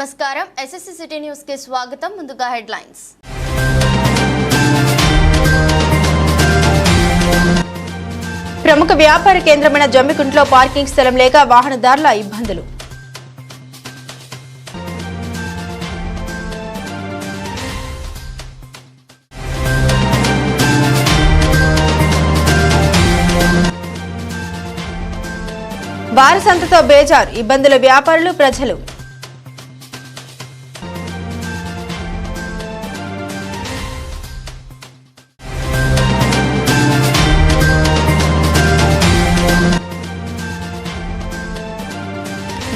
నమస్కారం SSC city news కి స్వాగతం. ముందుగా హెడ్లైన్స్. ప్రముఖ వ్యాపార కేంద్రమైన జమ్మికుంటలో పార్కింగ్ స్థలం లేక వాహనదారుల ఇబ్బందులు. వారసంతతో బేజారు, ఇబ్బందుల వ్యాపారులు, ప్రజలు.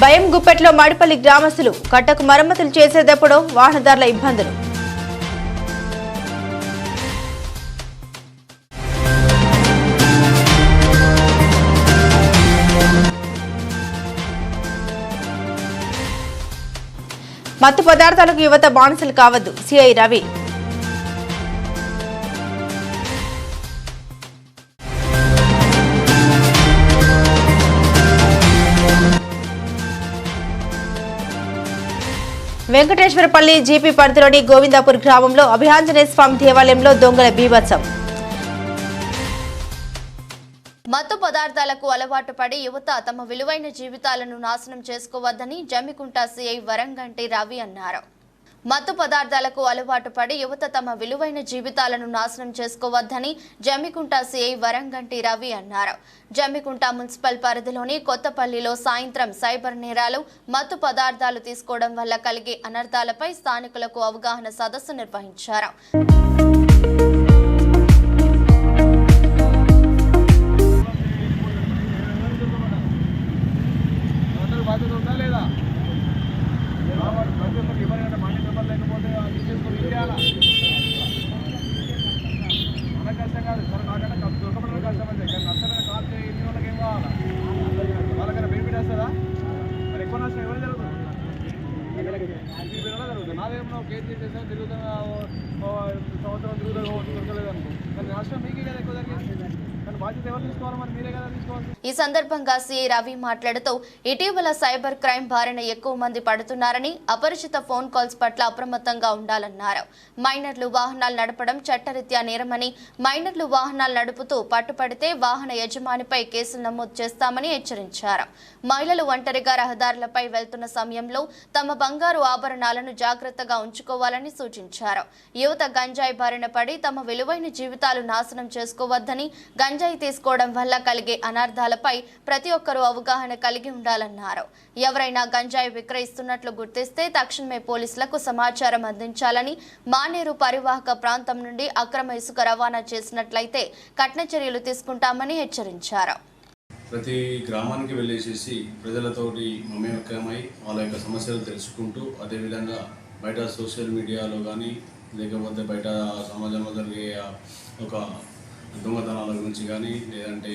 భయం గుప్పెట్లో మడిపల్లి గ్రామస్తులు, కట్టకు మరమ్మతులు చేసేటప్పుడు వాహనదారుల ఇబ్బందులు. మత్తు పదార్థాలకు యువత బానిసలు కావద్దు, సిఐ రవి. వెంకటేశ్వరపల్లి జీపీ పరిధిలోని గోవిందాపూర్ గ్రామంలో అభియాంజనేయ స్వామి దేవాలయంలో దొంగల బీభత్సం. మత్తు పదార్థాలకు అలవాటు పడి యువత తమ విలువైన జీవితాలను నాశనం చేసుకోవద్దని జమ్మికుంట సిఐ వరంగంటి రవి అన్నారు. మత్తు పదార్థాలకు అలవాటు పడి యువత తమ విలువైన జీవితాలను నాశనం చేసుకోవద్దని జమ్మికుంట సిఐ వరంగంటి రవి అన్నారు. జమ్మికుంట మున్సిపల్ పరిధిలోని కొత్తపల్లిలో సాయంత్రం సైబర్ నేరాలు, మత్తు పదార్థాలు తీసుకోవడం వల్ల కలిగే అనర్థాలపై స్థానికులకు అవగాహన సదస్సు నిర్వహించారు. ఈ సందర్భంగా సిఐ రవి మాట్లాడుతూ ఇటీవల సైబర్ క్రైమ్ బారిన ఎక్కువ మంది పడుతున్నారని, అపరిచిత ఫోన్ కాల్స్ పట్ల అప్రమత్తంగా ఉండాలన్నారు. మైనర్లు వాహనాలు నడపడం చట్టరీత్యా నేరమని, మైనర్లు వాహనాలు నడుపుతూ పట్టుపడితే వాహన యజమానిపై కేసులు నమోదు చేస్తామని హెచ్చరించారు. మహిళలు ఒంటరిగా రహదారులపై వెళ్తున్న సమయంలో తమ బంగారు ఆభరణాలను జాగ్రత్తగా ఉంచుకోవాలని సూచించారు. యువత గంజాయి బారిన పడి తమ విలువైన జీవితాలు నాశనం చేసుకోవద్దని, గంజాయి తీసుకోవడం వల్ల కలిగే అనర్థాలపై ప్రతి ఒక్కరూ అవగాహన కలిగి ఉండాలన్నారు. ఎవరైనా గంజాయి విక్రయిస్తున్నట్లు గుర్తిస్తే తక్షణమే పోలీసులకు సమాచారం అందించాలని, మానేరు పరివాహక ప్రాంతం నుండి అక్రమ ఇసుక రవాణా చేసినట్లయితే కఠిన చర్యలు తీసుకుంటామని హెచ్చరించారు. ప్రతి గ్రామానికి వెళ్ళేసేసి ప్రజలతోటి మమేకమై వాళ్ళ యొక్క సమస్యలు తెలుసుకుంటూ, అదేవిధంగా బయట సోషల్ మీడియాలో కానీ లేకపోతే బయట సమాజంలో జరిగే ఒక దొంగతనాల గురించి కానీ, లేదంటే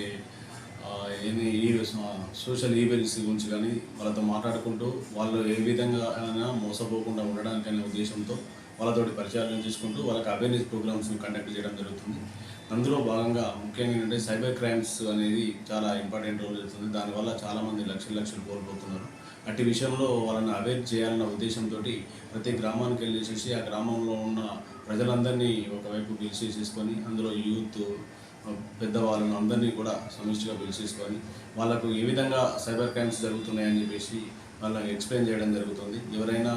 సోషల్ ఈవెంట్స్ గురించి కానీ వాళ్ళతో మాట్లాడుకుంటూ వాళ్ళు ఏ విధంగా మోసపోకుండా ఉండడానికనే ఉద్దేశంతో వాళ్ళతోటి పరిచయాలను చేసుకుంటూ వాళ్ళకి అవేర్నెస్ ప్రోగ్రామ్స్ని కండక్ట్ చేయడం జరుగుతుంది. అందులో భాగంగా ముఖ్యంగా ఏంటంటే సైబర్ క్రైమ్స్ అనేది చాలా ఇంపార్టెంట్ రోల్ చేస్తుంది. దానివల్ల చాలామంది లక్షలు కోల్పోతున్నారు. అట్టి విషయంలో వాళ్ళని అవేర్ చేయాలన్న ఉద్దేశంతో ప్రతి గ్రామానికి వెళ్ళేసేసి ఆ గ్రామంలో ఉన్న ప్రజలందరినీ ఒకవైపు పిలిచేసేసుకొని, అందులో యూత్ పెద్దవాళ్ళను అందరినీ కూడా సమిష్టిగా పిలిచేసుకొని వాళ్ళకు ఏ విధంగా సైబర్ క్రైమ్స్ జరుగుతున్నాయని చెప్పేసి వాళ్ళకి ఎక్స్ప్లెయిన్ చేయడం జరుగుతుంది. ఎవరైనా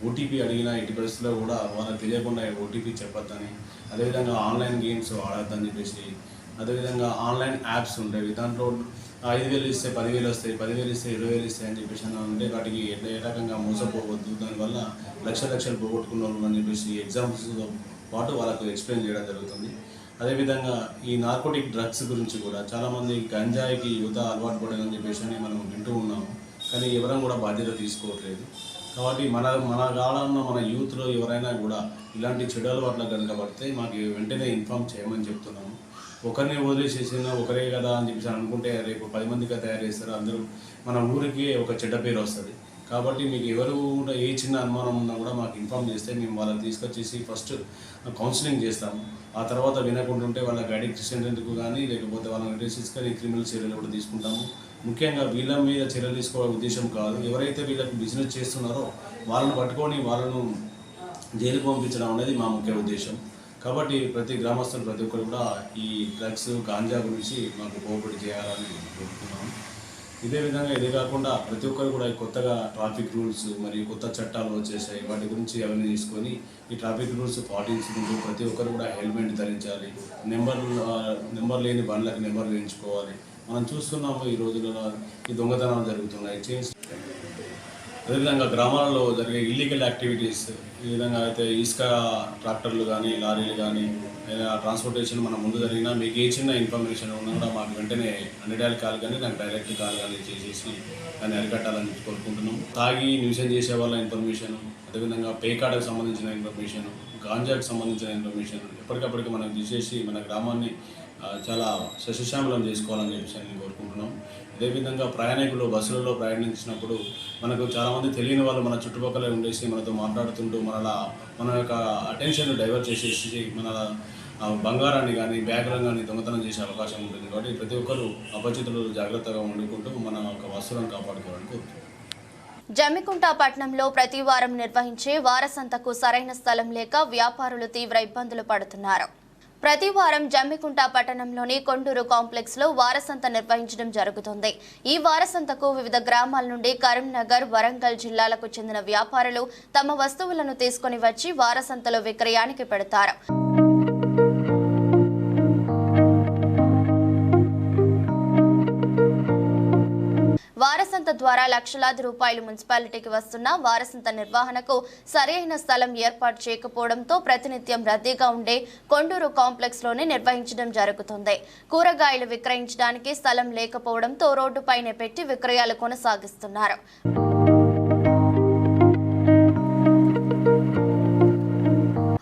ఓటీపీ అడిగినా ఎట్టి పరిస్థితుల్లో కూడా వాళ్ళకి తెలియకుండా ఓటీపీ చెప్పొద్దని, అదేవిధంగా ఆన్లైన్ గేమ్స్ ఆడొద్దని చెప్పేసి, అదేవిధంగా ఆన్లైన్ యాప్స్ ఉంటాయి, దాంట్లో 5,000 ఇస్తే 10,000 వస్తాయి, 10,000 ఇస్తే 20,000 ఇస్తాయి అని చెప్పేసి అంటే వాటికి ఏ రకంగా మోసపోవద్దు, దానివల్ల లక్షలు పోగొట్టుకున్న వాళ్ళు అని చెప్పేసి ఎగ్జామ్స్తో పాటు వాళ్ళకు ఎక్స్ప్లెయిన్ చేయడం జరుగుతుంది. అదేవిధంగా ఈ నార్కోటిక్ డ్రగ్స్ గురించి కూడా చాలామంది గంజాయికి యువత అలవాటు పడదని చెప్పేసి మనం వింటూ ఉన్నాము, కానీ ఎవరైనా కూడా బాధ్యత తీసుకోవట్లేదు. కాబట్టి మన కాలంలో మన యూత్లో ఎవరైనా కూడా ఇలాంటి చెడు అలవాట్లకు కనుక పడితే మాకు వెంటనే ఇన్ఫామ్ చేయమని చెప్తున్నాము. ఒకరిని వదిలేసేసిన ఒకరే కదా అని చెప్పేసి అనుకుంటే రేపు 10 మందిగా తయారు చేస్తారు. అందరూ మన ఊరికి ఒక చెడ్డ పేరు వస్తుంది. కాబట్టి మీకు ఎవరు కూడా ఏ చిన్న అనుమానం ఉన్నా కూడా మాకు ఇన్ఫామ్ చేస్తే మేము వాళ్ళని తీసుకొచ్చేసి ఫస్ట్ కౌన్సిలింగ్ చేస్తాము. ఆ తర్వాత వినకుంటుంటే వాళ్ళకి అడిక్షన్ ఎందుకు కానీ లేకపోతే వాళ్ళని తీసుకొని క్రిమినల్ చర్యలు కూడా తీసుకుంటాము. ముఖ్యంగా వీళ్ళ మీద చర్యలు తీసుకోవడం ఉద్దేశం కాదు. ఎవరైతే వీళ్ళకి బిజినెస్ చేస్తున్నారో వాళ్ళని పట్టుకొని వాళ్ళను జైలుకు పంపించడం అనేది మా ముఖ్య ఉద్దేశం. కాబట్టి ప్రతి గ్రామస్తులు ప్రతి ఒక్కరు కూడా ఈ డ్రగ్స్ గాంజా గురించి మాకు కోఆపరేట్ చేయాలని కోరుతున్నాము. ఇదే విధంగా ఇదే కాకుండా ప్రతి ఒక్కరు కూడా కొత్తగా ట్రాఫిక్ రూల్స్ మరియు కొత్త చట్టాలు వచ్చేసాయి. వాటి గురించి అవన్నీ తీసుకొని ఈ ట్రాఫిక్ రూల్స్ పాటించుకుంటూ ప్రతి ఒక్కరు కూడా హెల్మెట్ ధరించాలి. నెంబర్ లేని బండ్లకు నెంబర్ వేయించుకోవాలి. మనం చూస్తున్నాము ఈ రోజుల్లో ఈ దొంగతనాలు జరుగుతున్నాయి. అదేవిధంగా గ్రామాలలో జరిగే ఇల్లీగల్ యాక్టివిటీస్, ఈ విధంగా అయితే ఇసుక ట్రాక్టర్లు కానీ లారీలు కానీ ట్రాన్స్పోర్టేషన్ మన ముందు జరిగినా మీకు ఏ చిన్న ఇన్ఫర్మేషన్ ఉన్నా కూడా మాకు వెంటనే 100 కాల్ కానీ నాకు డైరెక్ట్ కాల్ కానీ చేసేసి దాన్ని అరికట్టాలని కోరుకుంటున్నాం. తాగి న్యూసెన్స్ చేసే వాళ్ళ ఇన్ఫర్మేషన్, అదేవిధంగా పేకాడకు సంబంధించిన ఇన్ఫర్మేషన్, గాంజాకు సంబంధించిన ఇన్ఫర్మేషన్ ఎప్పటికప్పటికి మనం తీసేసి మన గ్రామాన్ని చాలా సస్యశ్యామలం చేసుకోవాలని చెప్పేసి నేను కోరుకుంటున్నాం. అదేవిధంగా ప్రయాణికులు బస్సులలో ప్రయాణించినప్పుడు మనకు చాలామంది తెలియని వాళ్ళు మన చుట్టుపక్కల ఉండేసి మనతో మాట్లాడుతుంటూ మన యొక్క అటెన్షన్ డైవర్ట్ చేసేసి మన బంగారాన్ని కానీ బ్యాగులను కానీ దొంగతనం చేసే అవకాశం ఉంటుంది. కాబట్టి ప్రతి ఒక్కరు అపరిచితులు జాగ్రత్తగా వండుకుంటూ మన యొక్క వస్తువులను కాపాడుకోవాలని కోరుతున్నాం. జమ్మికుంట పట్టణంలో ప్రతి వారం నిర్వహించే వారసంతకు సరైన స్థలం లేక వ్యాపారులు తీవ్ర ఇబ్బందులు పడుతున్నారు. ప్రతి వారం జమ్మికుంట పట్టణంలోని కొండూరు కాంప్లెక్స్ లో వారసంత నిర్వహించడం జరుగుతుంది. ఈ వారసంతకు వివిధ గ్రామాల నుండి కరీంనగర్, వరంగల్ జిల్లాలకు చెందిన వ్యాపారులు తమ వస్తువులను తీసుకుని వచ్చి వారసంతలో విక్రయానికి పెడతారు. వారసంత ద్వారా లక్షలాది రూపాయలు మున్సిపాలిటీకి వస్తున్న వారసంత నిర్వహణకు సరైన స్థలం ఏర్పాటు చేయకపోవడంతో ప్రతినిత్యం రద్దీగా ఉండే కొండూరు కాంప్లెక్స్ లోనే నిర్వహించడం జరుగుతుంది. కూరగాయలు విక్రయించడానికి స్థలం లేకపోవడంతో రోడ్డుపైనే పెట్టి విక్రయాలు కొనసాగిస్తున్నారు.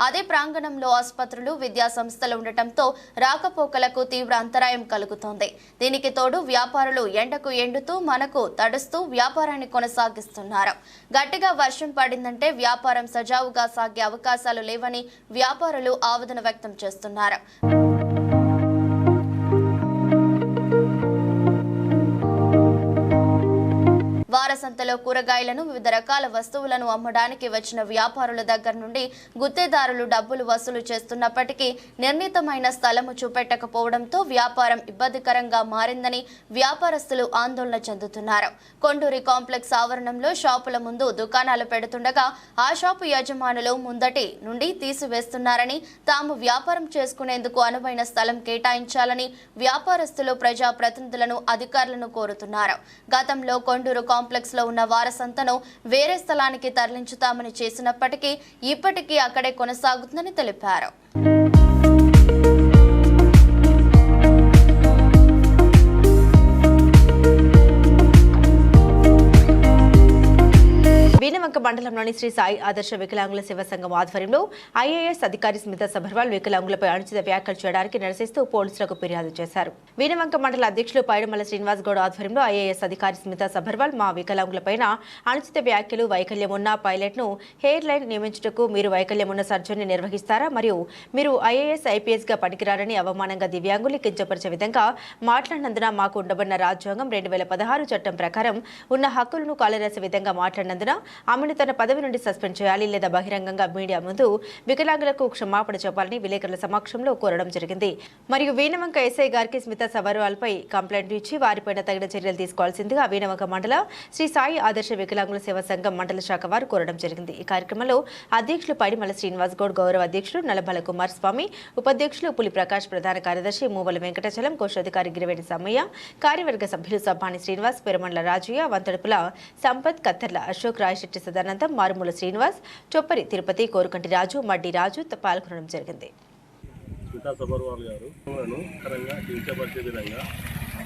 అదే ప్రాంగణంలో ఆసుపత్రులు, విద్యా సంస్థలు ఉండటంతో రాకపోకలకు తీవ్ర అంతరాయం కలుగుతోంది. దీనికి తోడు వ్యాపారులు ఎండకు ఎండుతూ మనకు తడుస్తూ వ్యాపారాన్ని కొనసాగిస్తున్నారు. గట్టిగా వర్షం పడిందంటే వ్యాపారం సజావుగా సాగే అవకాశాలు లేవని వ్యాపారులు ఆవేదన వ్యక్తం చేస్తున్నారు. వారసంతలో కూరగాయలను, వివిధ రకాల వస్తువులను అమ్మడానికి వచ్చిన వ్యాపారుల దగ్గర నుండి గుత్తేదారులు డబ్బులు వసూలు చేస్తున్నప్పటికీ నిర్ణీతమైన స్థలము చూపెట్టకపోవడంతో వ్యాపారం ఇబ్బందికరంగా మారిందని వ్యాపారస్తులు ఆందోళన చెందుతున్నారు. కొండూరి కాంప్లెక్స్ ఆవరణంలో షాపుల ముందు దుకాణాలు పెడుతుండగా ఆ షాపు యజమానులు ముందటి నుండి తీసివేస్తున్నారని, తాము వ్యాపారం చేసుకునేందుకు అనువైన స్థలం కేటాయించాలని వ్యాపారస్తులు ప్రజా ప్రతినిధులను, అధికారులను కోరుతున్నారు. గతంలో కొండూరు కాంప్లెక్స్ లో ఉన్న వారసంతను వేరే స్థలానికి తరలించుతామని చేసినప్పటికీ ఇప్పటికీ అక్కడే కొనసాగుతుందని తెలిపారు. వీణవంక మండలంలోని శ్రీ సాయి ఆదర్శ వికలాంగుల సేవా సంఘం ఆధ్వర్యంలో ఐఏఎస్ అధికారి స్మిత సబర్వాల్ వికలాంగులపై అనుచిత వ్యాఖ్యలు చేయడానికి నిరసిస్తూ పోలీసులకు ఫిర్యాదు చేశారు. వీణవంక మండల అధ్యక్షులు పైడమల్ల శ్రీనివాస్ గౌడ్ ఆధ్వర్యంలో ఐఏఎస్ అధికారి స్మిత సబర్వాల్ మా వికలాంగులపైన అనుచిత వ్యాఖ్యలు, వైకల్యం ఉన్న పైలట్ ను హెయిర్ లైన్ నియమించుటకు మీరు వైకల్యం ఉన్న సర్జరీని నిర్వహిస్తారా, మరియు మీరు ఐఏఎస్ ఐపీఎస్ గా పనికిరారని అవమానంగా దివ్యాంగులు కించపరిచే విధంగా మాట్లాడినందున మాకు ఉండబడిన రాజ్యాంగం 2016 చట్టం ప్రకారం ఉన్న హక్కులను కాలరాసే విధంగా మాట్లాడినందున ఆమెను తన పదవి నుండి సస్పెండ్ చేయాలి లేదా బహిరంగంగా మీడియా ముందు వికలాంగులకు క్షమాపణ చెప్పాలని విలేకరుల సమక్షంలో కోరడం జరిగింది. మరియు వీణవంక ఎస్ఐ గారికి స్మిత సబర్వాల్ పై కంప్లైంట్ ఇచ్చి వారిపైన తగిన చర్యలు తీసుకోవాల్సిందిగా వీణవంక మండల శ్రీ సాయి ఆదర్శ వికలాంగుల సేవా సంఘం మండల శాఖ వారు కోరడం జరిగింది. ఈ కార్యక్రమంలో అధ్యక్షులు పైడిమల్ల శ్రీనివాస్ గౌడ్, గౌరవ అధ్యక్షులు నలబల కుమార్ స్వామి, ఉపాధ్యక్షులు పులి ప్రకాష్, ప్రధాన కార్యదర్శి మూవల వెంకటాచలం, కోశాధికారి గిరివేణి సమ్మయ్య, కార్యవర్గ సభ్యులు సబ్బాని శ్రీనివాస్, పెరమండ్ల రాజయ్య, వంతడుపుల సంపత్, కత్తర్ల అశోక్, రాయశెట్టి సదానందం, మారుమూల శ్రీనివాస్, చొప్పరి తిరుపతి, కోరుకంటి రాజు, మడ్డి రాజు పాల్గొనడం జరిగింది. స్మితా సబర్వాల్ గారు కించపరిచే విధంగా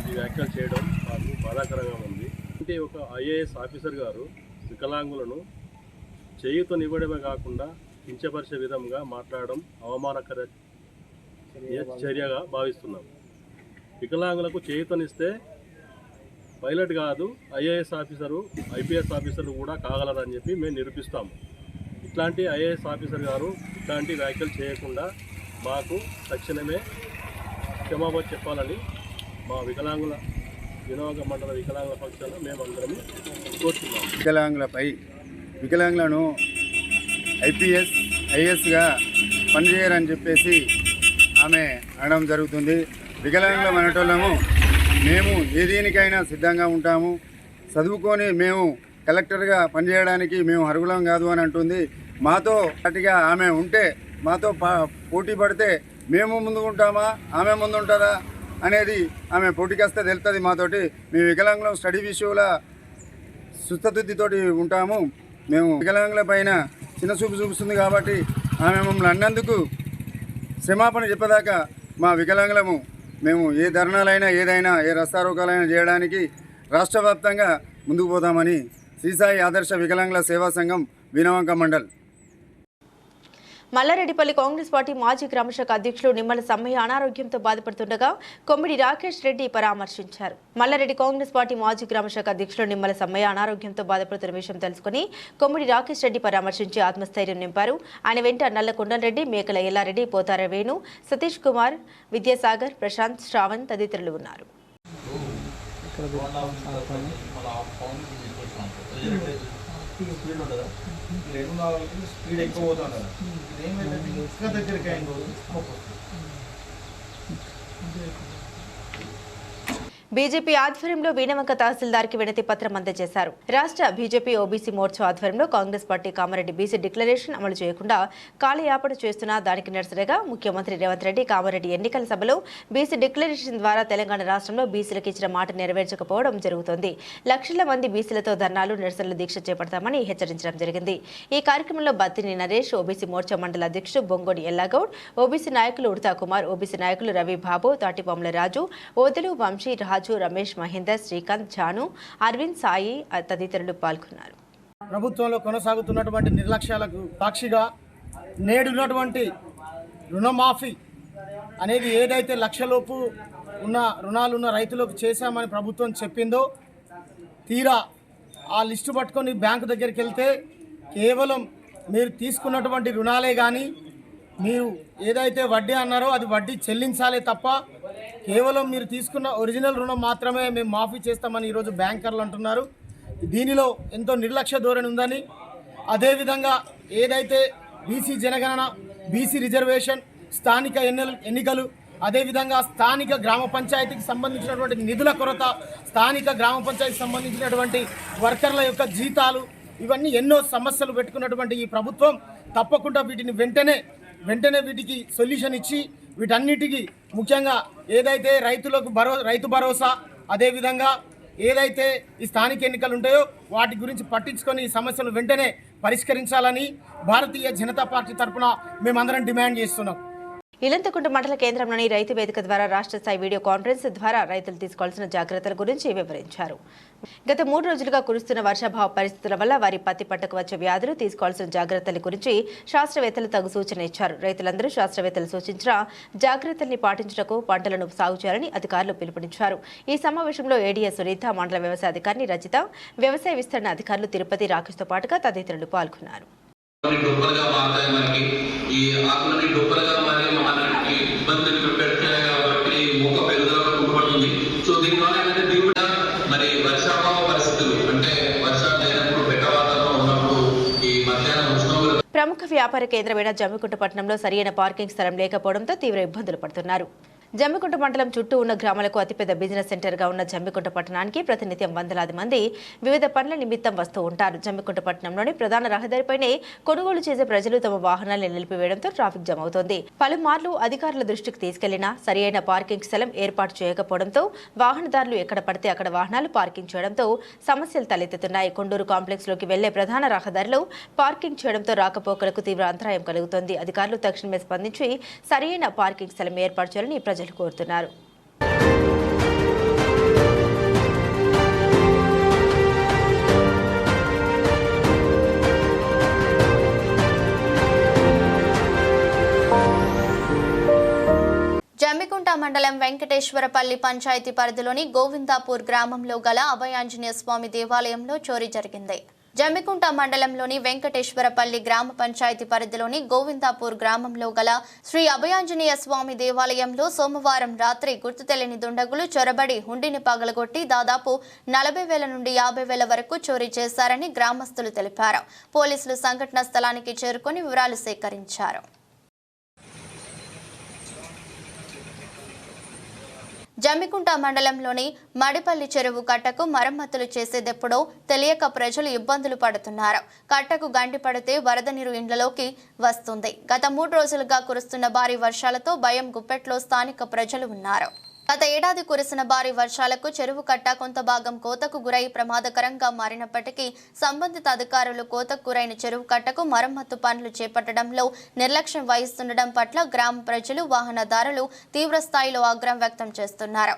ఈ వ్యాఖ్యలు చేయడం మాకు బాధాకరంగా ఉంది. అంటే ఒక ఐఏఎస్ ఆఫీసర్ గారు వికలాంగులను చేయూతనివ్వడమే కాకుండా కించపరిచే విధంగా మాట్లాడడం అవమానకర చర్యగా భావిస్తున్నాం. వికలాంగులకు చేయూతనిస్తే పైలట్ కాదు, ఐఏఎస్ ఆఫీసరు, ఐపీఎస్ ఆఫీసర్లు కూడా కాగలరని చెప్పి మేము నిరూపిస్తాము. ఇట్లాంటి ఐఏఎస్ ఆఫీసర్ గారు ఇట్లాంటి వ్యాఖ్యలు చేయకుండా మాకు తక్షణమే క్షమాపణ చెప్పాలని మా వికలాంగుల వినవంక మండల వికలాంగుల పక్షాన మేమందరం కోరుతున్నాం. వికలాంగులను ఐపీఎస్ ఐఏఎస్గా పనిచేయరని చెప్పేసి ఆమె అనడం జరుగుతుంది. వికలాంగుల మనటోళ్ళము మేము ఏ దేనికైనా సిద్ధంగా ఉంటాము. చదువుకొని మేము కలెక్టర్గా పనిచేయడానికి మేము అర్హులం కాదు అని అంటుంది. మాతో అటుగా ఆమె ఉంటే మాతో పోటీ పడితే మేము ముందుకుంటామా ఆమె ముందు ఉంటుందా అనేది ఆమె పోటీకి వస్తే తెలుస్తుంది మాతోటి. మేము వికలాంగులం స్టడీ విషయంలో సుస్థితితోటి ఉంటాము. మేము వికలాంగుల పైన చిన్న చూపు చూపిస్తుంది కాబట్టి ఆమె మమ్మల్ని అన్నందుకు క్షమాపణ చెప్పదాకా మా వికలాంగులము మేము ఏ ధర్నాలైనా ఏదైనా ఏ రస్తారోకాలైనా చేయడానికి రాష్ట్ర వ్యాప్తంగా ముందుకు పోతామని శ్రీసాయి ఆదర్శ వికలాంగుల సేవా సంఘం వీణవంక మండల్. మల్లారెడ్డిపల్లి కాంగ్రెస్ పార్టీ మాజీ గ్రామశాఖ అధ్యక్షులు నిమ్మల సమ్మయ్య అనారోగ్యంతో బాధపడుతుండగా కొమ్మిడి రాకేష్ రెడ్డి పరామర్శించారు. మల్లారెడ్డి కాంగ్రెస్ పార్టీ మాజీ గ్రామశాఖ అధ్యక్షులు నిమ్మల సమ్మయ్య అనారోగ్యంతో బాధపడుతున్న విషయం తెలుసుకుని కొమ్మిడి రాకేష్ రెడ్డి పరామర్శించి ఆత్మస్థైర్యం నింపారు. ఆయన వెంట నల్ల కొండలరెడ్డి, మేకల ఎల్లారెడ్డి, పోతార వేణు, సతీష్ కుమార్, విద్యాసాగర్, ప్రశాంత్, శ్రావణ్ తదితరులు ఉన్నారు. స్పీడ్ ఎక్కువ పోతుంది. ఇదేమైందంటే ఇంకా దగ్గరికి అయింది. బీజేపీ ఆధ్వర్యంలో వీణవంక తహసీల్దార్కి వినతి పత్రం అందజేశారు. రాష్ట్ర బీజేపీ ఓబీసీ మోర్చా ఆధ్వర్యంలో Congress party Kamareddy BC declaration అమలు చేయకుండా కాలయాపన చేస్తున్న దానికి నిరసనగా ముఖ్యమంత్రి రేవంత్ రెడ్డి కామారెడ్డి ఎన్నికల సభలో బీసీ డిక్లరేషన్ ద్వారా తెలంగాణ రాష్ట్రంలో బీసీలకు ఇచ్చిన మాట నెరవేర్చకపోవడం జరుగుతోంది. లక్షల మంది బీసీలతో ధర్నాలు, నిరసనలు దీక్ష చేపడతామని హెచ్చరించడం జరిగింది. ఈ కార్యక్రమంలో బత్తిని నరేష్, ఓబీసీ మోర్చా మండల అధ్యక్షుడు బొంగోడి ఎల్లాగౌడ్, ఓబీసీ నాయకులు ఉడతా కుమార్, ఓబీసీ నాయకులు రవి బాబు, తాటిపాముల రాజు, ఓదెలు వంశీ, రాజు, రమేష్, మహేందర్, శ్రీకాంత్, జాను, అరవింద్, సాయి తదితరులు పాల్గొన్నారు. ప్రభుత్వంలో కొనసాగుతున్నటువంటి నిర్లక్ష్యాలకు సాక్షిగా నేడున్నటువంటి రుణమాఫీ అనేది ఏదైతే లక్షలోపు ఉన్న రుణాలున్న రైతులకు చేశామని ప్రభుత్వం చెప్పిందో, తీరా ఆ లిస్టు పట్టుకొని బ్యాంకు దగ్గరికి వెళ్తే కేవలం మీరు తీసుకున్నటువంటి రుణాలే కానీ మీరు ఏదైతే వడ్డీ అన్నారో అది వడ్డీ చెల్లించాలే తప్ప కేవలం మీరు తీసుకున్న ఒరిజినల్ రుణం మాత్రమే మేము మాఫీ చేస్తామని ఈరోజు బ్యాంకర్లు అంటున్నారు. దీనిలో ఎంతో నిర్లక్ష్య ధోరణి ఉందని, అదేవిధంగా ఏదైతే బీసీ జనగణన, బీసీ రిజర్వేషన్, స్థానిక ఎన్నికలు, అదేవిధంగా స్థానిక గ్రామ పంచాయతీకి సంబంధించినటువంటి నిధుల కొరత, స్థానిక గ్రామ పంచాయతీకి సంబంధించినటువంటి వర్కర్ల యొక్క జీతాలు, ఇవన్నీ ఎన్నో సమస్యలు పెట్టుకున్నటువంటి ఈ ప్రభుత్వం తప్పకుండా వీటిని వెంటనే వీటికి సొల్యూషన్ ఇచ్చి వీటన్నిటికీ ముఖ్యంగా ఏదైతే రైతు భరోసా, అదేవిధంగా ఏదైతే ఈ స్థానిక ఎన్నికలు ఉంటాయో వాటి గురించి పట్టించుకొని ఈ సమస్యను వెంటనే పరిష్కరించాలని భారతీయ జనతా పార్టీ తరఫున మేమందరం డిమాండ్ చేస్తున్నాం. ఇలంతకుంట మండల కేంద్రంలోని రైతు వేదిక ద్వారా రాష్ట్ర స్థాయి వీడియో కాన్ఫరెన్స్ ద్వారా రైతులు తీసుకోవాల్సిన జాగ్రత్తల గురించి వివరించారు. గత 3 రోజులుగా కురుస్తున్న వర్షాభావ పరిస్థితుల వల్ల వారి పత్తి పంటకు వచ్చే వ్యాధులు, తీసుకోవాల్సిన జాగ్రత్తల గురించి శాస్త్రవేత్తలు తగు సూచన ఇచ్చారు. రైతులందరూ శాస్త్రవేత్తలు సూచించిన జాగ్రత్తల్ని పాటించుటకు పంటలను సాగు చేయాలని అధికారులు పిలుపునిచ్చారు. ఈ సమావేశంలో ఏడీఎస్ సునీత, మండల వ్యవసాయ అధికారిని రచిత, వ్యవసాయ విస్తరణ అధికారులు తిరుపతి, రాకేష్తో పాటుగా తదితరులు పాల్గొన్నారు. ఇబ్బందులు పెట్టాయి కాబట్టి మొక్క పెరుగుదల కుంటుపడుతుంది. సో దీనివల్ల ఏంటంటే దిగుబడి మరి వర్షాభావ పరిస్థితులు అంటే వర్షాలు లేనప్పుడు పెట్ట వాతావరణం ఉన్నప్పుడు ఈ మధ్యాహ్నం ఉష్ణోగ్రత. ప్రముఖ వ్యాపార కేంద్రమైన జమ్మికుంట పట్టణంలో సరైన పార్కింగ్ స్థలం లేకపోవడంతో తీవ్ర ఇబ్బందులు పడుతున్నారు. జమ్మికుంట మండలం చుట్టూ ఉన్న గ్రామాలకు అతిపెద్ద బిజినెస్ సెంటర్గా ఉన్న జమ్మికుంట పట్టణానికి ప్రతినిత్యం వందలాది మంది వివిధ పనుల నిమిత్తం వస్తూ ఉంటారు. జమ్మికుంట పట్టణంలోని ప్రధాన రహదారిపైనే కొనుగోలు చేసే ప్రజలు తమ వాహనాలను నిలిపివేయడంతో ట్రాఫిక్ జామ్ అవుతోంది. పలుమార్లు అధికారుల దృష్టికి తీసుకెళ్లినా సరియైన పార్కింగ్ స్థలం ఏర్పాటు చేయకపోవడంతో వాహనదారులు ఎక్కడ పడితే అక్కడ వాహనాలు పార్కింగ్ చేయడంతో సమస్యలు తలెత్తుతున్నాయి. కొండూరు కాంప్లెక్స్ లోకి వెళ్లే ప్రధాన రహదారిలో పార్కింగ్ చేయడంతో రాకపోకలకు తీవ్ర అంతరాయం కలుగుతోంది. అధికారులు తక్షణమే స్పందించి సరియైన పార్కింగ్ స్థలం ఏర్పాటు చేయాలని ప్రజలు కోరుతున్నారు. జమ్మికుంట మండలం వెంకటేశ్వరపల్లి పంచాయతీ పరిధిలోని గోవిందాపూర్ గ్రామంలో గల అభయాంజనేయ స్వామి దేవాలయంలో చోరీ జరిగింది. జమ్మికుంట మండలంలోని వెంకటేశ్వరపల్లి గ్రామ పంచాయతీ పరిధిలోని గోవిందాపూర్ గ్రామంలో గల శ్రీ అభయాంజనేయ స్వామి దేవాలయంలో సోమవారం రాత్రి గుర్తు తెలియని దుండగులు చొరబడి హుండీని పగలగొట్టి దాదాపు 40,000 నుండి 50,000 వరకు చోరీ చేశారని గ్రామస్తులు తెలిపారు. పోలీసులు సంఘటనా స్థలానికి చేరుకొని వివరాలు సేకరించారు. జమ్మికుంట మండలంలోని మడిపల్లి చెరువు కట్టకు మరమ్మతులు చేసేదెప్పుడో తెలియక ప్రజలు ఇబ్బందులు పడుతున్నారు. కట్టకు గండి పడితే వరద నీరు ఇండ్లలోకి వస్తుంది. గత 3 రోజులుగా కురుస్తున్న భారీ వర్షాలతో భయం గుప్పెట్లో స్థానిక ప్రజలు ఉన్నారు. గత ఏడాది కురిసిన భారీ వర్షాలకు చెరువు కట్ట కొంత భాగం కోతకు గురై ప్రమాదకరంగా మారినప్పటికీ సంబంధిత అధికారులు కోతకు గురైన చెరువు కట్టకు మరమ్మతు పనులు చేపట్టడంలో నిర్లక్ష్యం వహిస్తుండడం పట్ల గ్రామ ప్రజలు, వాహనదారులు తీవ్ర స్థాయిలో ఆగ్రహం వ్యక్తం చేస్తున్నారు.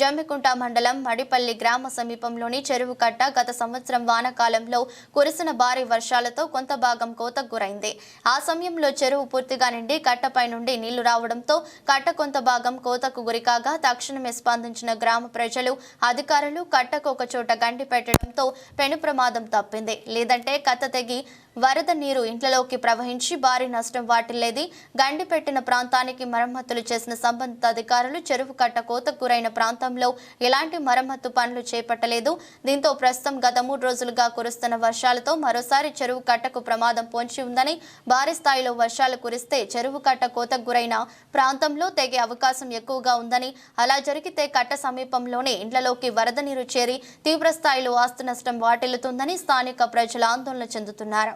జమ్మికుంట మండలం మడిపల్లి గ్రామ సమీపంలోని చెరువు కట్ట గత సంవత్సరం వానాకాలంలో కురిసిన భారీ వర్షాలతో కొంత భాగం కోతకు గురైంది. ఆ సమయంలో చెరువు పూర్తిగా నిండి కట్టపై నుండి నీళ్లు రావడంతో కట్ట కొంత భాగం కోతకు గురికాగా తక్షణమే స్పందించిన గ్రామ ప్రజలు, అధికారులు కట్టకు ఒక చోట గండి పెట్టడంతో పెను ప్రమాదం తప్పింది. లేదంటే కట్ట తెగి వరద నీరు ఇంట్లలోకి ప్రవహించి భారీ నష్టం వాటిల్లేది. గండి పెట్టిన ప్రాంతానికి మరమ్మతులు చేసిన సంబంధిత అధికారులు చెరువు కట్ట కోతకు గురైన ప్రాంతంలో ఎలాంటి మరమ్మతు పనులు చేపట్టలేదు. దీంతో ప్రస్తుతం గత 3 రోజులుగా కురుస్తున్న వర్షాలతో మరోసారి చెరువు కట్టకు ప్రమాదం పొంచి ఉందని, భారీ స్థాయిలో వర్షాలు కురిస్తే చెరువు కట్ట కోతకు గురైన ప్రాంతంలో తెగే అవకాశం ఎక్కువగా ఉందని, అలా జరిగితే కట్ట సమీపంలోనే ఇండ్లలోకి వరద నీరు చేరి తీవ్ర స్థాయిలో ఆస్తి నష్టం వాటిల్లుతుందని స్థానిక ప్రజలు ఆందోళన చెందుతున్నారు.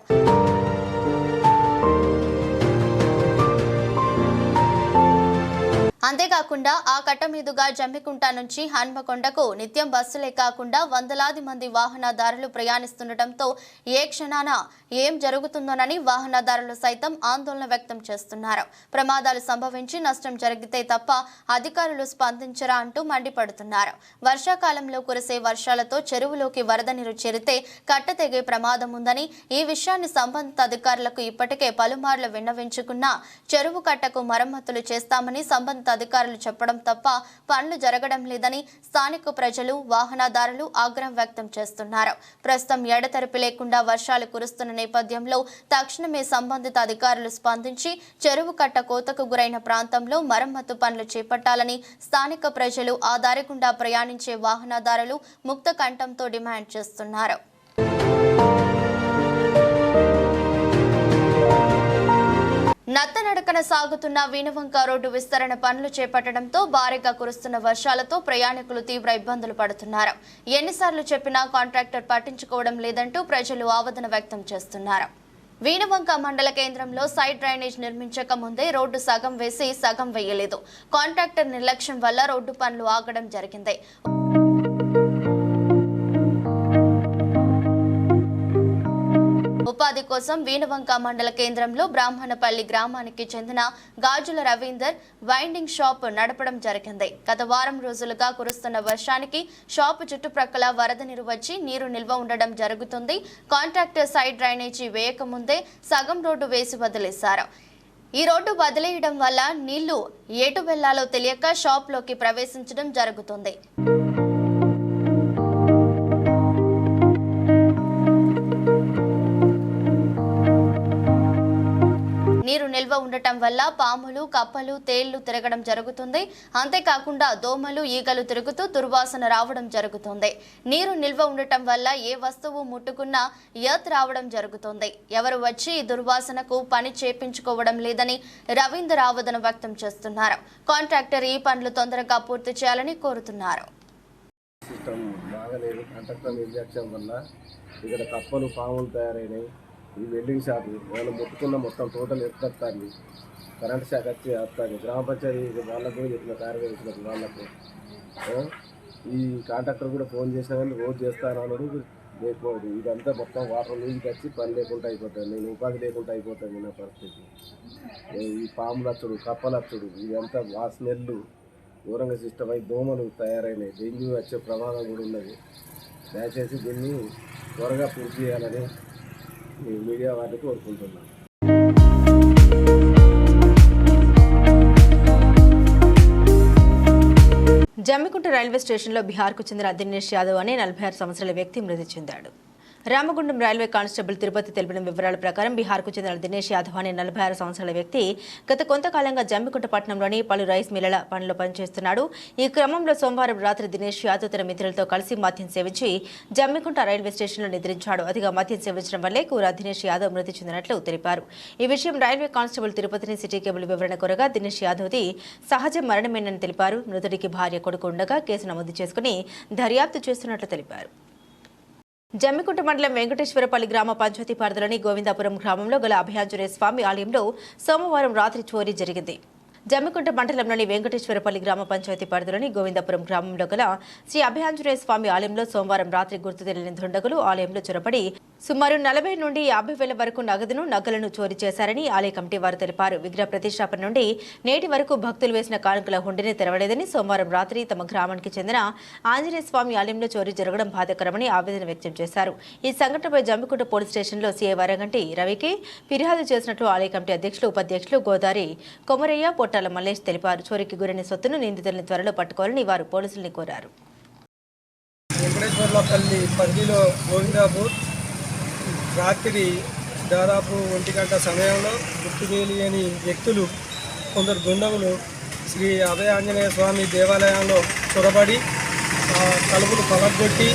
అంతేకాకుండా ఆ కట్ట మీదుగా జమ్మికుంట నుంచి హన్మకొండకు నిత్యం బస్సులే కాకుండా వందలాది మంది వాహనదారులు ప్రయాణిస్తుండటంతో ఏ క్షణాన ఏం జరుగుతుందోనని వాహనదారులు సైతం ఆందోళన వ్యక్తం చేస్తున్నారు. ప్రమాదాలు సంభవించి నష్టం జరిగితే తప్ప అధికారులు స్పందించరా అంటూ మండిపడుతున్నారు. వర్షాకాలంలో కురిసే వర్షాలతో చెరువులోకి వరద నీరు చేరితే కట్ట తెగే ప్రమాదం ఉందని, ఈ విషయాన్ని సంబంధిత అధికారులకు ఇప్పటికే పలుమార్లు విన్నవించుకున్నా చెరువు కట్టకు మరమ్మతులు చేస్తామని సంబంధిత అధికారులు చెప్పడం తప్ప పనులు జరగడం లేదని స్థానిక ప్రజలు, వాహనదారులు ఆగ్రహం వ్యక్తం చేస్తున్నారు. ప్రస్తుతం ఎడతెరిపి లేకుండా వర్షాలు కురుస్తున్న నేపథ్యంలో తక్షణమే సంబంధిత అధికారులు స్పందించి చెరువు కట్ట కోతకు గురైన ప్రాంతంలో మరమ్మతు పనులు చేపట్టాలని స్థానిక ప్రజలు, ఆ దారి గుండా ప్రయాణించే వాహనదారులు ముక్త కంఠంతో డిమాండ్ చేస్తున్నారు. నత్తనడకన సాగుతున్న వీణవంక రోడ్డు విస్తరణ పనులు చేపట్టడంతో భారీగా కురుస్తున్న వర్షాలతో ప్రయాణికులు తీవ్ర ఇబ్బందులు పడుతున్నారు. ఎన్నిసార్లు చెప్పినా కాంట్రాక్టర్ పట్టించుకోవడం లేదంటూ ప్రజలు ఆవేదన వ్యక్తం చేస్తున్నారు. వీణవంక మండల కేంద్రంలో సైడ్ డ్రైనేజ్ నిర్మించక ముందే రోడ్డు సగం వేసి సగం వేయలేదు. కాంట్రాక్టర్ నిర్లక్ష్యం వల్ల రోడ్డు పనులు ఆగడం జరిగింది. ఉపాధి కోసం వీణవంక మండల కేంద్రంలో బ్రాహ్మణపల్లి గ్రామానికి చెందిన గాజుల రవీందర్ వైండింగ్ షాప్ నడపడం జరిగింది. గత వారం రోజులుగా కురుస్తున్న వర్షానికి షాపు చుట్టుప్రక్కల వరద నీరు వచ్చి నీరు నిల్వ ఉండడం జరుగుతుంది. కాంట్రాక్టర్ సైడ్ డ్రైనేజీ వేయకముందే సగం రోడ్డు వేసి వదిలేశారు. ఈ రోడ్డు వదిలేయడం వల్ల నీళ్లు ఎటు వెళ్లాలో తెలియక షాప్లోకి ప్రవేశించడం జరుగుతుంది. నీరు నిల్వ ఉండటం వల్ల పాములు, కప్పలు, తేళ్లు తిరగడం జరుగుతుంది. అంతేకాకుండా దోమలు, ఈగలు తిరుగుతూ దుర్వాసన రావడం జరుగుతుంది. నీరు నిల్వ ఉండటం వల్ల ఏ వస్తువు ముట్టుకున్నా ఎర్త్ రావడం జరుగుతుంది. ఎవరు వచ్చి ఈ దుర్వాసనకు పని చేపించుకోవడం లేదని రవీందర్ ఆవేదన వ్యక్తం చేస్తున్నారు. కాంట్రాక్టర్ ఈ పనులు తొందరగా పూర్తి చేయాలని కోరుతున్నారు. ఇక్కడ కప్పలు, పాములు తయారైనాయి. ఈ వెల్డింగ్ షాప్ వాళ్ళు ముట్టుకున్న మొత్తం టోటల్ ఎత్తుకొస్తుంది. కరెంట్ శాఖ వచ్చి వస్తుంది. గ్రామ పంచాయతీ వాళ్ళకు కూడా చెప్పిన కార్యదర్శులకు వాళ్ళకు ఈ కాంట్రాక్టర్ కూడా ఫోన్ చేసినా కానీ రోజు చేస్తాను అన్నాడు. లేకపోదు ఇదంతా మొత్తం వాటర్ నీళ్ళకి వచ్చి పని లేకుండా అయిపోతుంది. నేను ఉపాధి లేకుండా అయిపోతుంది నా పరిస్థితి. ఈ పాములు వచ్చుడు, కప్పలు వచ్చుడు, ఇదంతా ఆ స్మెల్లు ఘోరంగా సిస్టమ్ అయి దోమలు తయారైనాయి. డెంగ్యూ వచ్చే ప్రమాదం కూడా ఉన్నది. దయచేసి దీన్ని త్వరగా పూర్తి చేయాలని మీడియా వారిని కోరుకుంటున్నాను. జమ్మికుంట రైల్వే స్టేషన్లో బీహార్కు చెందిన దినేష్ యాదవ్ అనే 46 సంవత్సరాల వ్యక్తి మృతి చెందాడు. రామగుండం రైల్వే కానిస్టేబుల్ తిరుపతి తెలిపిన వివరాల ప్రకారం బీహార్కు చెందిన దినేష్ యాదవ్ అనే 46 సంవత్సరాల వ్యక్తి గత కొంతకాలంగా జమ్మికుంట పట్టణంలోని పలు రైస్ మిల్లల పనిలో పనిచేస్తున్నాడు. ఈ క్రమంలో సోమవారం రాత్రి దినేష్ యాదవ్ తన మిత్రులతో కలిసి మద్యం సేవించి జమ్మికుంట రైల్వే స్టేషన్లో నిద్రించాడు. అతిగా మద్యం సేవించడం వల్లే దినేష్ యాదవ్ మృతి చెందినట్లు తెలిపారు. ఈ విషయం రైల్వే కానిస్టేబుల్ తిరుపతిని సిటీ కేబుల్ వివరణ కోరగా దినేష్ యాదవ్ది సహజ మరణమేనని తెలిపారు. మృతుడికి భార్య కొడుకు ఉండగా కేసు నమోదు చేసుకుని దర్యాప్తు చేస్తున్నట్లు తెలిపారు. జమ్మికుంట మండలం వెంకటేశ్వరపల్లి గ్రామ పంచాయతీ పరిధిలోని గోవిందాపురం గ్రామంలో గల అభయాంజనేయ స్వామి ఆలయంలో సోమవారం రాత్రి చోరీ జరిగింది. జమ్మికుంట మండలంలోని వెంకటేశ్వరపల్లి గ్రామ పంచాయతీ పరిధిలోని గోవిందాపురం గ్రామంలో గల శ్రీ అభయాంజనేయ స్వామి ఆలయంలో సోమవారం రాత్రి గుర్తు తెలియని దుండగులు ఆలయంలో చొరబడి సుమారు 40 నుండి 50 వేల వరకు నగలను చోరీ చేశారని ఆలయ కమిటీ వారు తెలిపారు. విగ్రహ ప్రతిష్టాపన నుండి నేటి వరకు భక్తులు వేసిన కానుకల హుండీని తెరవలేదని సోమవారం రాత్రి తమ గ్రామానికి చెందిన ఆంజనేయ స్వామి ఆలయంలో చోరీ జరగడం బాధాకరమని ఆవేదన వ్యక్తం చేశారు. ఈ సంఘటనపై జమ్మికుంట పోలీస్ స్టేషన్లో సీఐ వరగంటి రవికి ఫిర్యాదు చేసినట్లు ఆలయ కమిటీ అధ్యక్షులు ఉపాధ్యక్షులు గోదారి కొమరయ్య పొట్టాల మల్లేష్ తెలిపారు. చోరీకి గురైన సొత్తును నిందితులను త్వరలో పట్టుకోవాలని వారు పోలీసుల్ని కోరారు. వెంకటేశ్వర్లపల్లి పరిధిలో గోవిందాపూర్ రాత్రి దాదాపు 1 గంట సమయంలో గుర్తు తెలియని వ్యక్తులు కొందరు దుండగులు శ్రీ అభయ ఆంజనేయ స్వామి దేవాలయంలో చొరబడి తలుపులు పగలగొట్టి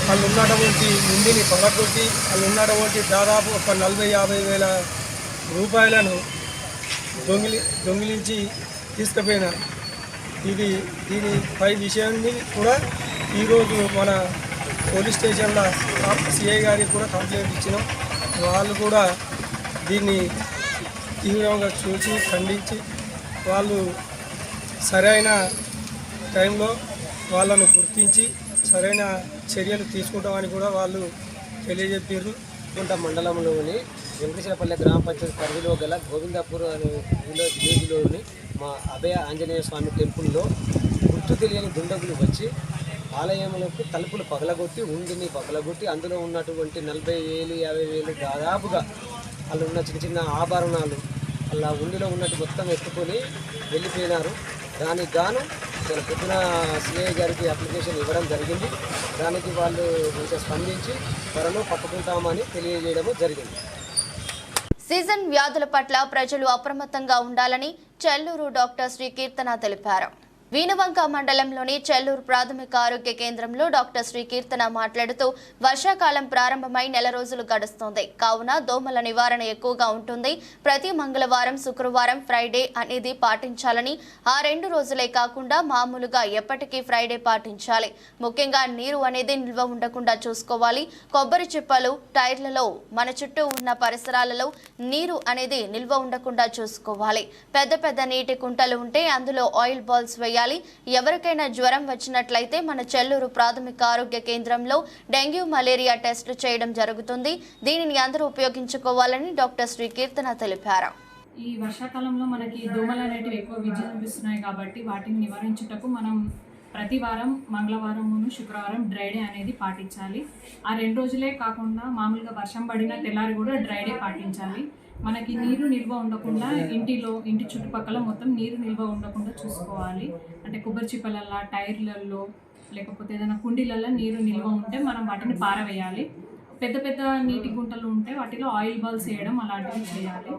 వాళ్ళు ఉన్నటువంటి ముందుని పగలగొట్టి వాళ్ళు ఉన్నటువంటి దాదాపు ఒక 40-50 వేల రూపాయలను దొంగిలించి తీసుకుపోయినారు. దీనిపై విషయాన్ని కూడా ఈరోజు మన పోలీస్ స్టేషన్లో సిఐ గారికి కూడా కంప్లైంట్ ఇచ్చినాం. వాళ్ళు కూడా దీన్ని తీవ్రంగా చూసి ఖండించి వాళ్ళు సరైన టైంలో వాళ్ళను గుర్తించి సరైన చర్యలు తీసుకుంటామని కూడా వాళ్ళు తెలియజెప్పారు. గుంట మండలంలోని వెంకటేశ్వరపల్లి గ్రామ పంచాయతీ పరిధిలో గల గోవిందాపూర్ అనే విలేజ్లోని మా అభయ ఆంజనేయ స్వామి టెంపుల్లో గుర్తు తెలియని దుండగులు వచ్చి ఆలయంలోకి తలుపులు పగలగొట్టి ఉండిని పగలగొట్టి అందులో ఉన్నటువంటి 40,000-50,000 దాదాపుగా వాళ్ళు ఉన్న చిన్న చిన్న ఆభరణాలు అలా ఉండిలో ఉన్నట్టు మొత్తం ఎత్తుకొని వెళ్ళిపోయినారు. దానికి గాను నేను పొద్దున సిఐ గారికి అప్లికేషన్ ఇవ్వడం జరిగింది. దానికి వాళ్ళు కొంచెం స్పందించి త్వరలో పట్టుకుంటామని తెలియజేయడం జరిగింది. సీజన్ వ్యాధుల పట్ల ప్రజలు అప్రమత్తంగా ఉండాలని చెల్లూరు డాక్టర్ శ్రీ కీర్తన తెలిపారు. వీనవంక మండలంలోని చెల్లూరు ప్రాథమిక ఆరోగ్య కేంద్రంలో డాక్టర్ శ్రీ కీర్తన మాట్లాడుతూ వర్షాకాలం ప్రారంభమై నెల రోజులు గడుస్తోంది. కావున దోమల నివారణ ఎక్కువగా ఉంటుంది. ప్రతి మంగళవారం, శుక్రవారం, ఫ్రైడే అనేది పాటించాలని, ఆ 2 రోజులే కాకుండా మామూలుగా ఎప్పటికీ ఫ్రైడే పాటించాలి. ముఖ్యంగా నీరు అనేది నిల్వ ఉండకుండా చూసుకోవాలి. కొబ్బరి చిప్పలు, టైర్లలో, మన చుట్టూ ఉన్న పరిసరాలలో నీరు అనేది నిల్వ ఉండకుండా చూసుకోవాలి. పెద్ద పెద్ద నీటి కుంటలు ఉంటే అందులో ఆయిల్ బాల్స్ వేయాలి. ఎవరికైనా జ్వరం వచ్చినట్లయితే మన చెల్లూరు ప్రాథమిక ఆరోగ్య కేంద్రంలో డెంగ్యూ, మలేరియా టెస్టులు చేయడం జరుగుతుంది. దీనిని అందరూ ఉపయోగించుకోవాలని డాక్టర్ శ్రీ కీర్తన తెలిపారు. ఈ వర్షాకాలంలో మనకి దోమలు అనేటివి ఎక్కువ విజృంభిస్తున్నాయి కాబట్టి వాటిని నివారించుటకు మనం ప్రతి వారం మంగళవారమును శుక్రవారం డ్రై డే అనేది పాటించాలి. ఆ 2 రోజులే కాకుండా మామూలుగా వర్షం పడిన తెల్లారి కూడా డ్రై డే పాటించాలి. మనకి నీరు నిల్వ ఉండకుండా ఇంటి చుట్టుపక్కల మొత్తం నీరు నిల్వ ఉండకుండా చూసుకోవాలి. అంటే కొబ్బరి చిప్పలల్లో, టైర్లలో, లేకపోతే ఏదైనా కుండీలలో నీరు నిల్వ ఉంటే మనం వాటిని పారవేయాలి. పెద్ద పెద్ద నీటి గుంటలు ఉంటే వాటిలో ఆయిల్ బాల్స్ వేయడం అలాంటివి చేయాలి.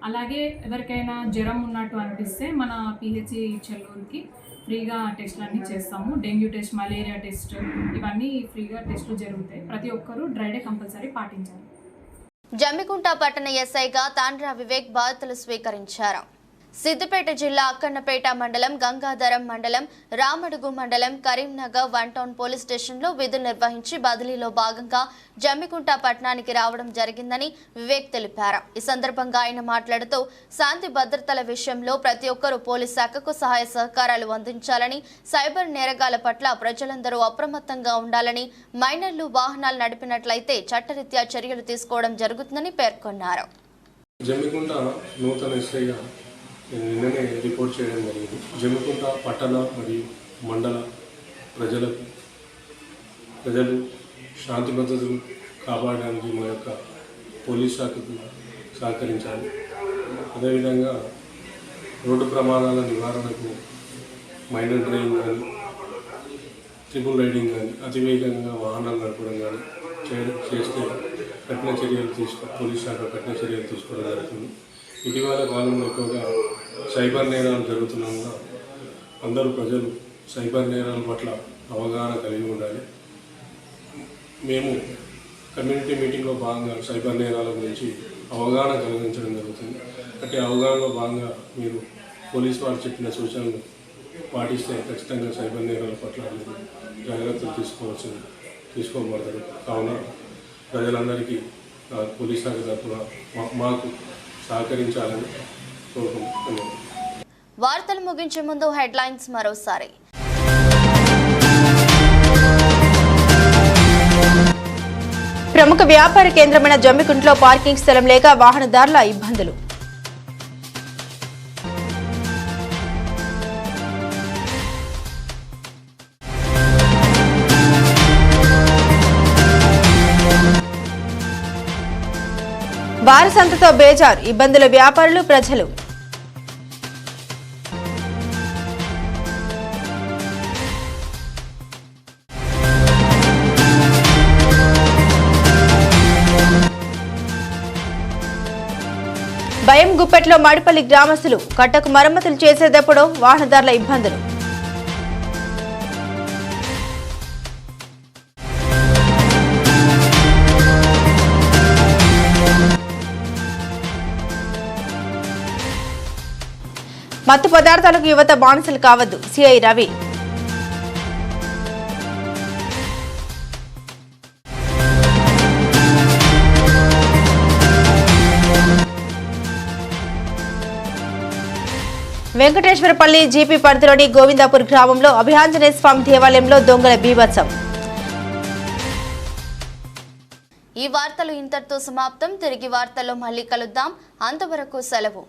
అలాగే ఎవరికైనా జ్వరం ఉన్నట్టు అనిపిస్తే మన పిహెచ్సి చెల్లూరుకి ఫ్రీగా టెస్టులు అన్నీ చేస్తాము. డెంగ్యూ టెస్ట్, మలేరియా టెస్ట్, ఇవన్నీ ఫ్రీగా టెస్టులు జరుగుతాయి. ప్రతి ఒక్కరూ డ్రై డే కంపల్సరీ పాటించాలి. జమ్మికుంట పట్టణ ఎస్ఐగా తాండ్రా వివేక్ బాధ్యతలు స్వీకరించారు. సిద్దిపేట జిల్లా అక్కన్నపేట మండలం, గంగాధరం మండలం, రామడుగు మండలం, కరీంనగర్ 1 టౌన్ పోలీస్ స్టేషన్లో విధులు నిర్వహించి బదిలీలో భాగంగా జమ్మికుంట పట్టణానికి రావడం జరిగిందని వివేక్ తెలిపారు. ఈ సందర్భంగా ఆయన మాట్లాడుతూ శాంతి భద్రతల విషయంలో ప్రతి ఒక్కరూ పోలీస్ శాఖకు సహాయ సహకారాలు అందించాలని, సైబర్ నేరగాల పట్ల ప్రజలందరూ అప్రమత్తంగా ఉండాలని, మైనర్లు వాహనాలు నడిపినట్లయితే చట్టరీత్యా చర్యలు తీసుకోవడం జరుగుతుందని పేర్కొన్నారు. జమ్మికుంట నూతన ఎస్ఐగా నిన్ననే రిపోర్ట్ చేయడం జరిగింది. జమ్మికుంట పట్టణ మరియు మండల ప్రజలు శాంతి భద్రతలు కాపాడడానికి మా యొక్క పోలీస్ శాఖకు సహకరించాలి. అదేవిధంగా రోడ్డు ప్రమాదాల నివారణకు మైనర్ డ్రైవింగ్ కానీ, ట్రిపుల్ రైడింగ్ కానీ అతివేగంగా వాహనాలు నడపడం కానీ చేస్తే కఠిన చర్యలు పోలీస్ శాఖ కఠిన చర్యలు తీసుకోవడం జరుగుతుంది. ఇటీవల కాలంలో ఎక్కువగా సైబర్ నేరాలు జరుగుతున్నా కూడా అందరూ ప్రజలు సైబర్ నేరాల పట్ల అవగాహన కలిగి ఉండాలి. మేము కమ్యూనిటీ మీటింగ్లో భాగంగా సైబర్ నేరాల గురించి అవగాహన కలిగించడం జరుగుతుంది. అంటే అవగాహనలో భాగంగా మీరు పోలీసు వారు చెప్పిన సూచనలు పాటిస్తే ఖచ్చితంగా సైబర్ నేరాల పట్ల జాగ్రత్తలు తీసుకోబడతారు. కావున ప్రజలందరికీ పోలీస్ శాఖ తరఫున మాకు సహకరించాలని కోరుకుంటున్నాను. వార్తలు ముగించే ముందు హెడ్లైన్స్ మరోసారి. ప్రముఖ వ్యాపార కేంద్రమైన జమ్మికుంటలో పార్కింగ్ స్థలం లేక వాహనదారుల ఇబ్బందులు. వారసంతతో బేజార్, ఇబ్బందుల వ్యాపారులు, ప్రజలు. భయం గుప్పెట్లో మాడిపల్లి గ్రామస్తులు, కట్టకు మరమ్మతులు చేసేటప్పుడు వాహనదారుల ఇబ్బందులు. మత్తు పదార్థాలకు యువత బానిసలు కావద్దు, సిఐ రవి. వెంకటేశ్వరపల్లి జీపీ పరిధిలోని గోవిందాపూర్ గ్రామంలో అభయాంజనేయ స్వామి దేవాలయంలో దొంగల బీభత్సం. ఈ వార్తలు ఇంతటితో సమాప్తం. తిరిగి వార్తల్లో మళ్ళీ కలుద్దాం. అంతవరకు సెలవు.